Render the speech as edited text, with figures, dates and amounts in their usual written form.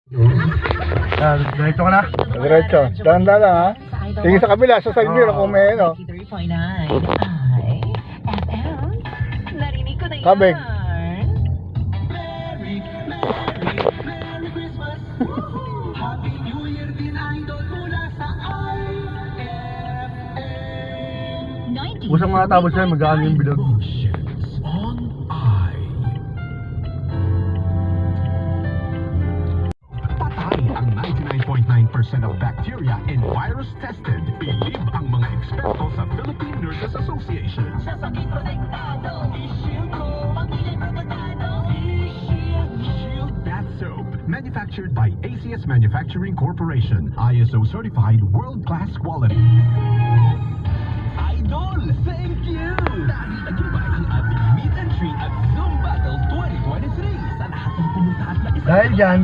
Diretso ka na. Diretso. Dahan-dahan lang ha. Sige sa kabila, sa side mirror kung may ano. 93.9 ay FM. Narinig ko na yan. Kabig. Usang mga tapos yan, mag-aano yung bilog. Patay ang 99.9% of bacteria and virus tested. Believe ang mga eksperto sa Philippine Nurses Association. Sa sakit protektado, i-shield ko, pag-ilay protektado, i-shield. Bath soap, manufactured by ACS Manufacturing Corporation, ISO certified world-class quality. Idol, thank you! Dahil nagibay ang ating meet and treat at Zoom Battle 2023 sa lahat ng pumuntahan na isa. Dahil dyan,